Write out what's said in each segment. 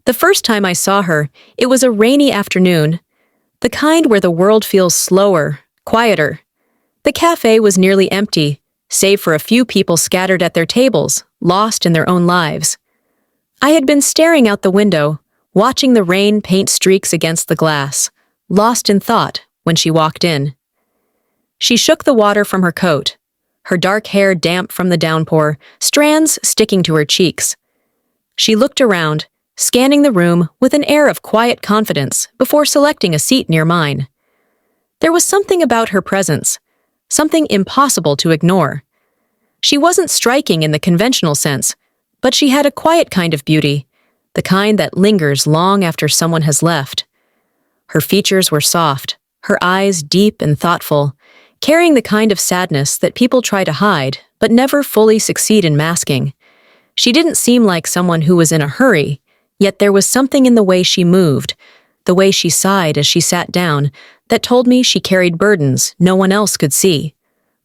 The first time I saw her, it was a rainy afternoon, the kind where the world feels slower, quieter. The café was nearly empty, save for a few people scattered at their tables, lost in their own lives. I had been staring out the window, watching the rain paint streaks against the glass, lost in thought when she walked in. She shook the water from her coat, her dark hair damp from the downpour, strands sticking to her cheeks. She looked around, scanning the room with an air of quiet confidence before selecting a seat near mine. There was something about her presence, something impossible to ignore. She wasn't striking in the conventional sense, but she had a quiet kind of beauty, the kind that lingers long after someone has left. Her features were soft, her eyes deep and thoughtful, carrying the kind of sadness that people try to hide but never fully succeed in masking. She didn't seem like someone who was in a hurry, yet there was something in the way she moved, the way she sighed as she sat down, that told me she carried burdens no one else could see.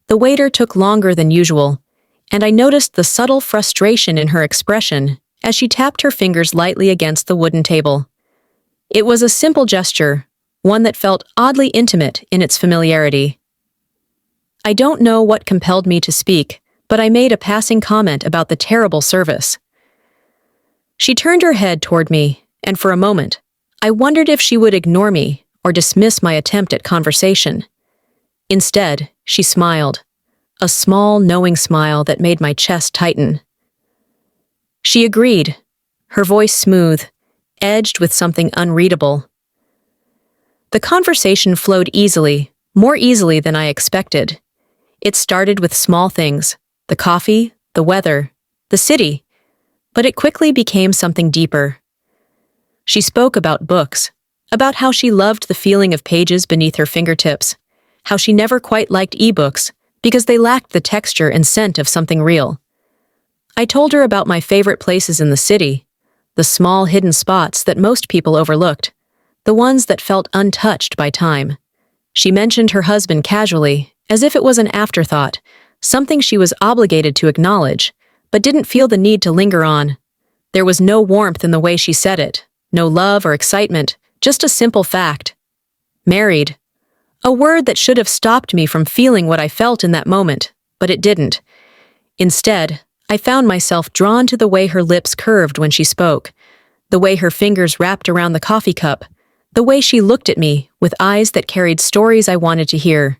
The waiter took longer than usual, and I noticed the subtle frustration in her expression as she tapped her fingers lightly against the wooden table. It was a simple gesture, one that felt oddly intimate in its familiarity. I don't know what compelled me to speak, but I made a passing comment about the terrible service. She turned her head toward me, and for a moment, I wondered if she would ignore me or dismiss my attempt at conversation. Instead, she smiled, a small, knowing smile that made my chest tighten. She agreed, her voice smooth, edged with something unreadable. The conversation flowed easily, more easily than I expected. It started with small things, the coffee, the weather, the city, but it quickly became something deeper. She spoke about books, about how she loved the feeling of pages beneath her fingertips, how she never quite liked ebooks because they lacked the texture and scent of something real. I told her about my favorite places in the city, the small hidden spots that most people overlooked, the ones that felt untouched by time. She mentioned her husband casually, as if it was an afterthought, something she was obligated to acknowledge, but didn't feel the need to linger on. There was no warmth in the way she said it, no love or excitement, just a simple fact. Married. A word that should have stopped me from feeling what I felt in that moment, but it didn't. Instead, I found myself drawn to the way her lips curved when she spoke, the way her fingers wrapped around the coffee cup, the way she looked at me with eyes that carried stories I wanted to hear.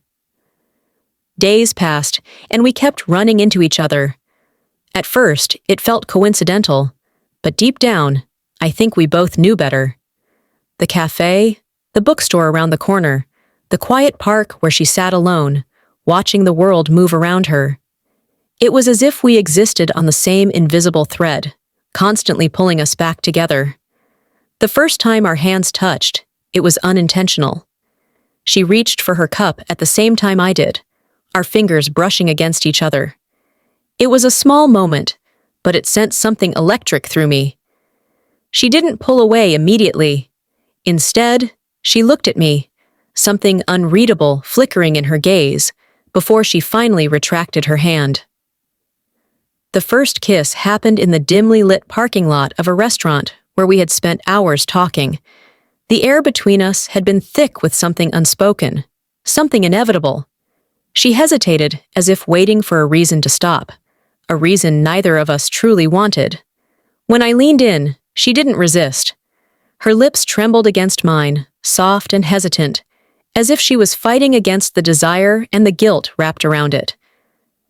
Days passed, and we kept running into each other. At first, it felt coincidental, but deep down, I think we both knew better. The café, the bookstore around the corner, the quiet park where she sat alone, watching the world move around her. It was as if we existed on the same invisible thread, constantly pulling us back together. The first time our hands touched, it was unintentional. She reached for her cup at the same time I did, our fingers brushing against each other. It was a small moment, but it sent something electric through me. She didn't pull away immediately. Instead, she looked at me, something unreadable flickering in her gaze, before she finally retracted her hand. The first kiss happened in the dimly lit parking lot of a restaurant where we had spent hours talking. The air between us had been thick with something unspoken, something inevitable. She hesitated as if waiting for a reason to stop, a reason neither of us truly wanted. When I leaned in, she didn't resist. Her lips trembled against mine, soft and hesitant, as if she was fighting against the desire and the guilt wrapped around it.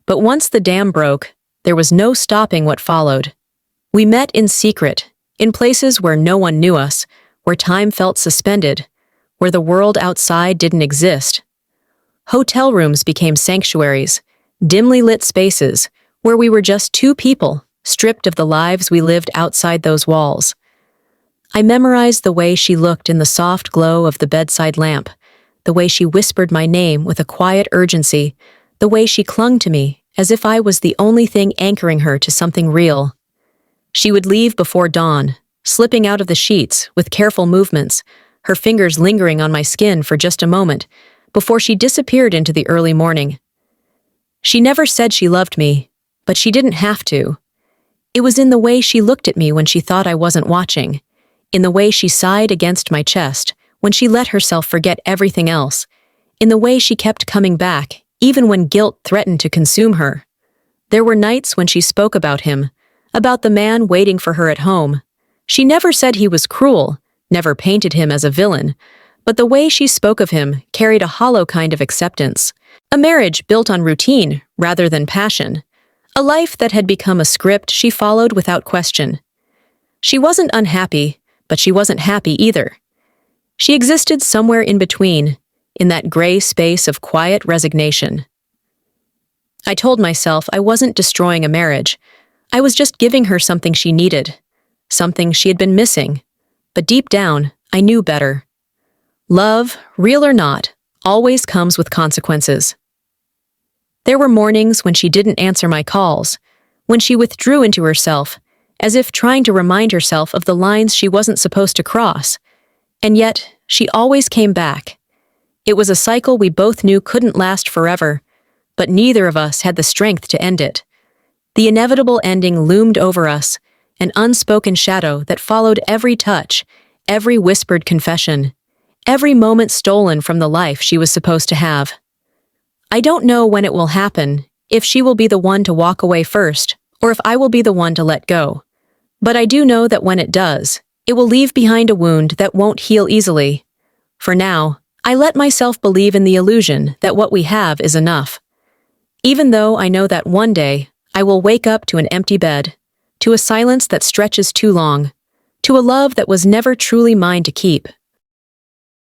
But once the dam broke, there was no stopping what followed. We met in secret, in places where no one knew us, where time felt suspended, where the world outside didn't exist. Hotel rooms became sanctuaries, dimly lit spaces, where we were just two people, stripped of the lives we lived outside those walls. I memorized the way she looked in the soft glow of the bedside lamp, the way she whispered my name with a quiet urgency, the way she clung to me as if I was the only thing anchoring her to something real. She would leave before dawn, slipping out of the sheets with careful movements, her fingers lingering on my skin for just a moment, before she disappeared into the early morning. She never said she loved me, but she didn't have to. It was in the way she looked at me when she thought I wasn't watching, in the way she sighed against my chest when she let herself forget everything else, in the way she kept coming back, even when guilt threatened to consume her. There were nights when she spoke about him, about the man waiting for her at home. She never said he was cruel, never painted him as a villain, but the way she spoke of him carried a hollow kind of acceptance. A marriage built on routine rather than passion. A life that had become a script she followed without question. She wasn't unhappy, but she wasn't happy either. She existed somewhere in between, in that gray space of quiet resignation. I told myself I wasn't destroying a marriage. I was just giving her something she needed, something she had been missing. But deep down, I knew better. Love, real or not, always comes with consequences. There were mornings when she didn't answer my calls, when she withdrew into herself, as if trying to remind herself of the lines she wasn't supposed to cross. And yet, she always came back. It was a cycle we both knew couldn't last forever, but neither of us had the strength to end it. The inevitable ending loomed over us, an unspoken shadow that followed every touch, every whispered confession, every moment stolen from the life she was supposed to have. I don't know when it will happen, if she will be the one to walk away first, or if I will be the one to let go. But I do know that when it does, it will leave behind a wound that won't heal easily. For now, I let myself believe in the illusion that what we have is enough. Even though I know that one day, I will wake up to an empty bed, to a silence that stretches too long, to a love that was never truly mine to keep.